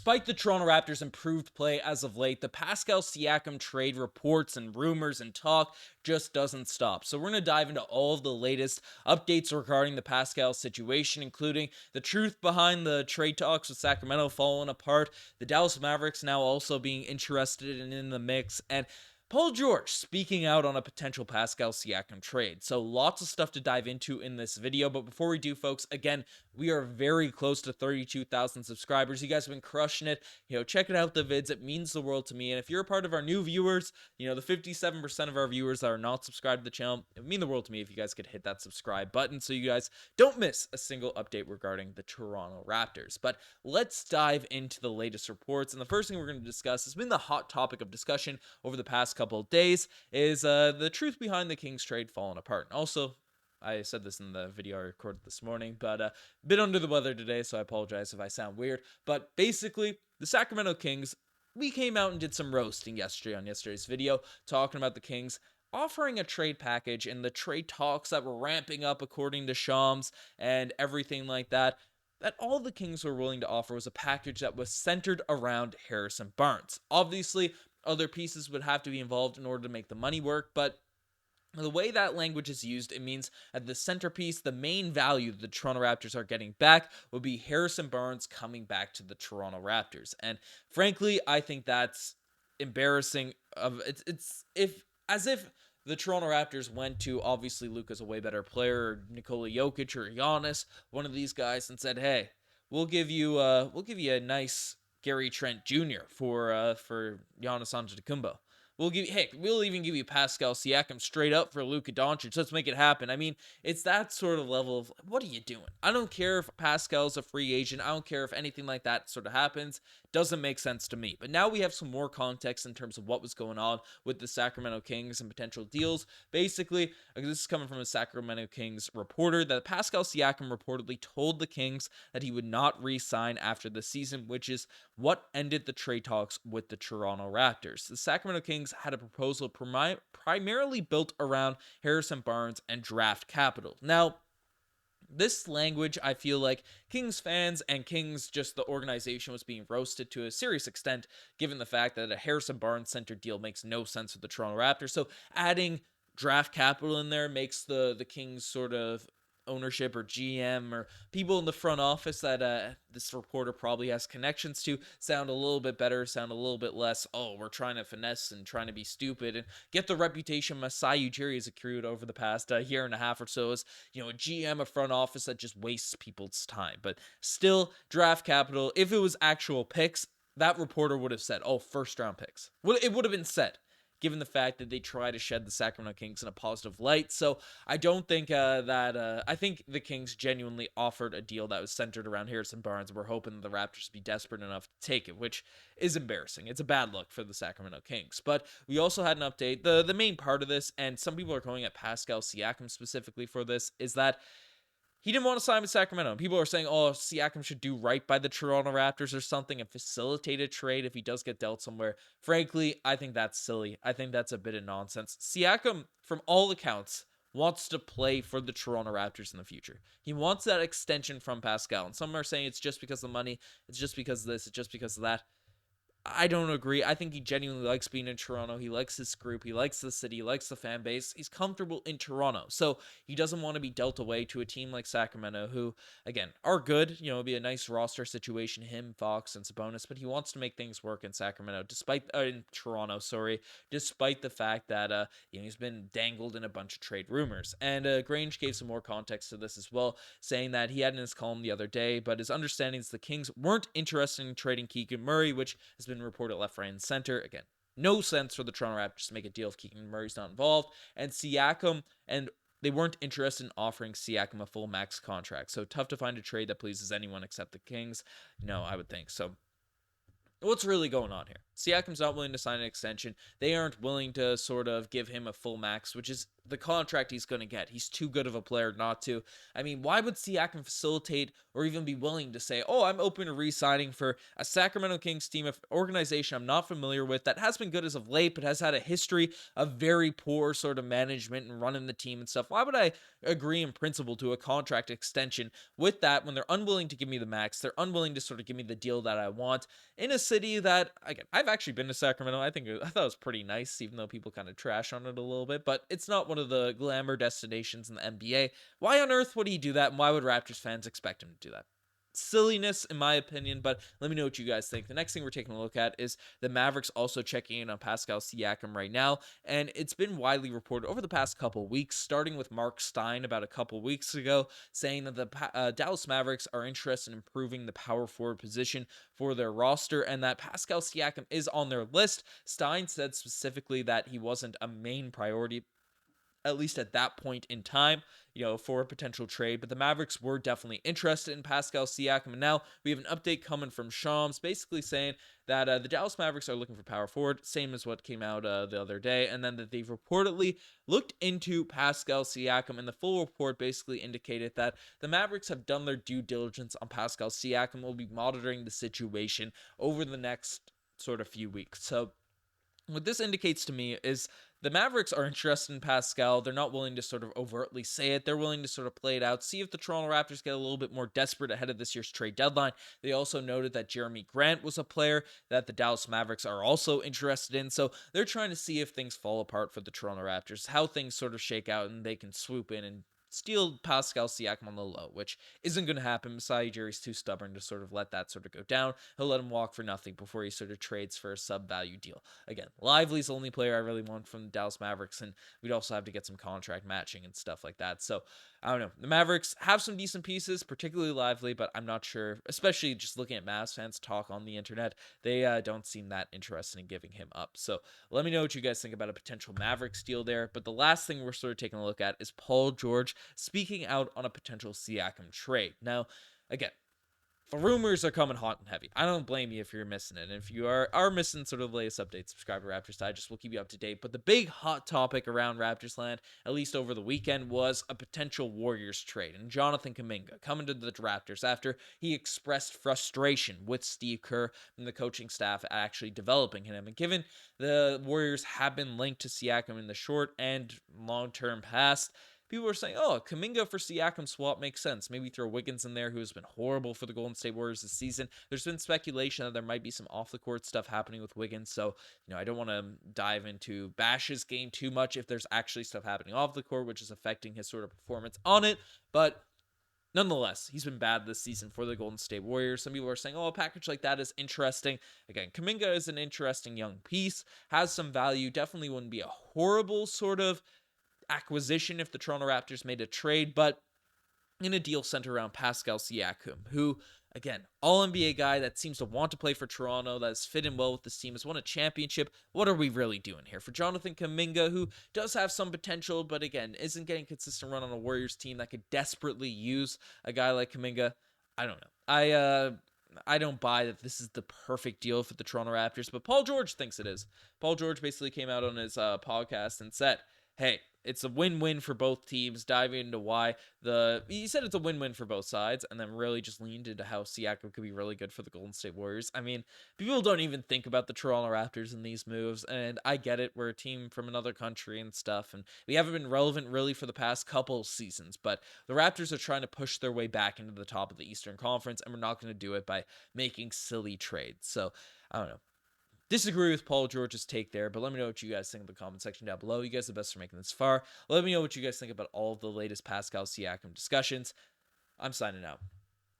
Despite the Toronto Raptors' improved play as of late, the Pascal Siakam trade reports and rumors and talk just doesn't stop. So we're going to dive into all of the latest updates regarding the Pascal situation, including the truth behind the trade talks with Sacramento falling apart, the Dallas Mavericks now also being interested and in the mix, and Paul George speaking out on a potential Pascal Siakam trade. So lots of stuff to dive into in this video. But before we do, folks, again, we are very close to 32,000 subscribers. You guys have been crushing it. Check it out, the vids. It means the world to me. And if you're a part of our new viewers, the 57% of our viewers that are not subscribed to the channel, it would mean the world to me if you guys could hit that subscribe button so you guys don't miss a single update regarding the Toronto Raptors. But let's dive into the latest reports. And the first thing we're going to discuss has been the hot topic of discussion over the past couple of days is the truth behind the Kings trade falling apart. And also, I said this in the video I recorded this morning, but a bit under the weather today, so I apologize if I sound weird. But basically, the Sacramento Kings, we came out and did some roasting yesterday on yesterday's video, talking about the Kings offering a trade package and the trade talks that were ramping up according to Shams and everything like that. That all the Kings were willing to offer was a package that was centered around Harrison Barnes. Obviously, other pieces would have to be involved in order to make the money work, but the way that language is used, it means that the centerpiece, the main value the Toronto Raptors are getting back will be Harrison Barnes coming back to the Toronto Raptors. And frankly, I think that's embarrassing. It's as if the Toronto Raptors went to, obviously Luka's a way better player, or Nikola Jokic or Giannis, one of these guys, and said, "Hey, we'll give you a nice Gary Trent Jr. for Giannis Antetokounmpo. We'll even give you Pascal Siakam straight up for Luka Doncic. Let's make it happen." I mean, it's that sort of level of, what are you doing? I don't care if Pascal's a free agent. I don't care if anything like that sort of happens. Doesn't make sense to me. But now we have some more context in terms of what was going on with the Sacramento Kings and potential deals. Basically, this is coming from a Sacramento Kings reporter, that Pascal Siakam reportedly told the Kings that he would not re-sign after the season, which is what ended the trade talks with the Toronto Raptors. The Sacramento Kings had a proposal primarily built around Harrison Barnes and draft capital. Now, this language, I feel like Kings fans and Kings, just the organization, was being roasted to a serious extent, given the fact that a Harrison Barnes centered deal makes no sense with the Toronto Raptors. So adding draft capital in there makes the Kings sort of ownership or GM or people in the front office that this reporter probably has connections to sound a little bit better, sound a little bit less, oh, we're trying to finesse and trying to be stupid, and get the reputation Masai Ujiri has accrued over the past year and a half or so as, a GM, a front office that just wastes people's time. But still, draft capital, if it was actual picks, that reporter would have said, oh, first round picks. It would have been said, given the fact that they try to shed the Sacramento Kings in a positive light. So I don't think I think the Kings genuinely offered a deal that was centered around Harrison Barnes. We're hoping that the Raptors would be desperate enough to take it, which is embarrassing. It's a bad look for the Sacramento Kings. But we also had an update. The main part of this, and some people are going at Pascal Siakam specifically for this, is that he didn't want to sign with Sacramento. People are saying, oh, Siakam should do right by the Toronto Raptors or something and facilitate a trade if he does get dealt somewhere. Frankly, I think that's silly. I think that's a bit of nonsense. Siakam, from all accounts, wants to play for the Toronto Raptors in the future. He wants that extension from Pascal. And some are saying it's just because of the money. It's just because of this. It's just because of that. I don't agree. I think he genuinely likes being in Toronto. He likes his group. He likes the city. He likes the fan base. He's comfortable in Toronto. So he doesn't want to be dealt away to a team like Sacramento, who, again, are good. It'd be a nice roster situation, him, Fox, and Sabonis. But he wants to make things work in Sacramento, in Toronto, despite the fact that he's been dangled in a bunch of trade rumors. And Grange gave some more context to this as well, saying that he had in his column the other day, but his understanding is the Kings weren't interested in trading Keegan Murray, which has been reported left, right, and center. Again, no sense for the Toronto Raptors to make a deal if Keegan Murray's not involved. And Siakam, and they weren't interested in offering Siakam a full max contract. So tough to find a trade that pleases anyone except the Kings. I would think. So what's really going on here? Siakam's not willing to sign an extension. They aren't willing to sort of give him a full max, which is the contract he's going to get. He's too good of a player not to. I mean, why would Siakam facilitate or even be willing to say, oh, I'm open to re-signing for a Sacramento Kings team, an organization I'm not familiar with that has been good as of late, but has had a history of very poor sort of management and running the team and stuff. Why would I agree in principle to a contract extension with that when they're unwilling to give me the max? They're unwilling to sort of give me the deal that I want in a city that, again, I've actually been to Sacramento. I thought it was pretty nice, even though people kind of trash on it a little bit, but it's not one of the glamour destinations in the NBA. Why on earth would he do that, and why would Raptors fans expect him to do that? Silliness, in my opinion, but let me know what you guys think. The next thing we're taking a look at is the Mavericks also checking in on Pascal Siakam right now, and it's been widely reported over the past couple weeks, starting with Mark Stein about a couple weeks ago, saying that the Dallas Mavericks are interested in improving the power forward position for their roster, and that Pascal Siakam is on their list. Stein said specifically that he wasn't a main priority, at least at that point in time, for a potential trade. But the Mavericks were definitely interested in Pascal Siakam. And now we have an update coming from Shams basically saying that the Dallas Mavericks are looking for power forward, same as what came out the other day. And then that they've reportedly looked into Pascal Siakam. And the full report basically indicated that the Mavericks have done their due diligence on Pascal Siakam. Will be monitoring the situation over the next sort of few weeks. So what this indicates to me is the Mavericks are interested in Pascal. They're not willing to sort of overtly say it. They're willing to sort of play it out, see if the Toronto Raptors get a little bit more desperate ahead of this year's trade deadline. They also noted that Jeremy Grant was a player that the Dallas Mavericks are also interested in. So they're trying to see if things fall apart for the Toronto Raptors, how things sort of shake out, and they can swoop in and steal Pascal Siakam on the low, which isn't going to happen. Masai Ujiri's too stubborn to sort of let that sort of go down. He'll let him walk for nothing before he sort of trades for a sub-value deal. Again, Lively's the only player I really want from the Dallas Mavericks, and we'd also have to get some contract matching and stuff like that. So, I don't know. The Mavericks have some decent pieces, particularly Lively, but I'm not sure, especially just looking at Mavs fans talk on the internet, they don't seem that interested in giving him up. So, let me know what you guys think about a potential Mavericks deal there. But the last thing we're sort of taking a look at is Paul George speaking out on a potential Siakam trade. Now, again, the rumors are coming hot and heavy. I don't blame you if you're missing it. And if you are missing sort of the latest updates, subscribe to Raptors Digest. We'll keep you up to date. But the big hot topic around Raptors land, at least over the weekend, was a potential Warriors trade. And Jonathan Kuminga coming to the Raptors after he expressed frustration with Steve Kerr and the coaching staff actually developing him. And given the Warriors have been linked to Siakam in the short and long-term past, people were saying, oh, Kuminga for Siakam swap makes sense. Maybe throw Wiggins in there, who's been horrible for the Golden State Warriors this season. There's been speculation that there might be some off-the-court stuff happening with Wiggins, so I don't want to dive into Bash's game too much if there's actually stuff happening off the court, which is affecting his sort of performance on it, but nonetheless, he's been bad this season for the Golden State Warriors. Some people are saying, oh, a package like that is interesting. Again, Kuminga is an interesting young piece, has some value, definitely wouldn't be a horrible sort of acquisition if the Toronto Raptors made a trade, but in a deal centered around Pascal Siakam, who, again, all-NBA guy that seems to want to play for Toronto, that's fit in well with this team, has won a championship. What are we really doing here? For Jonathan Kuminga, who does have some potential, but again, isn't getting consistent run on a Warriors team that could desperately use a guy like Kuminga, I don't know. I don't buy that this is the perfect deal for the Toronto Raptors, but Paul George thinks it is. Paul George basically came out on his podcast and said, hey, it's a win-win for both teams, diving into why he said it's a win-win for both sides, and then really just leaned into how Siakam could be really good for the Golden State Warriors. I mean, people don't even think about the Toronto Raptors in these moves, and I get it. We're a team from another country and stuff, and we haven't been relevant really for the past couple seasons, but the Raptors are trying to push their way back into the top of the Eastern Conference, and we're not going to do it by making silly trades. So, I don't know. Disagree with Paul George's take there, but let me know what you guys think in the comment section down below. You guys are the best for making this far. Let me know what you guys think about all of the latest Pascal Siakam discussions. I'm signing out.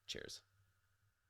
Cheers.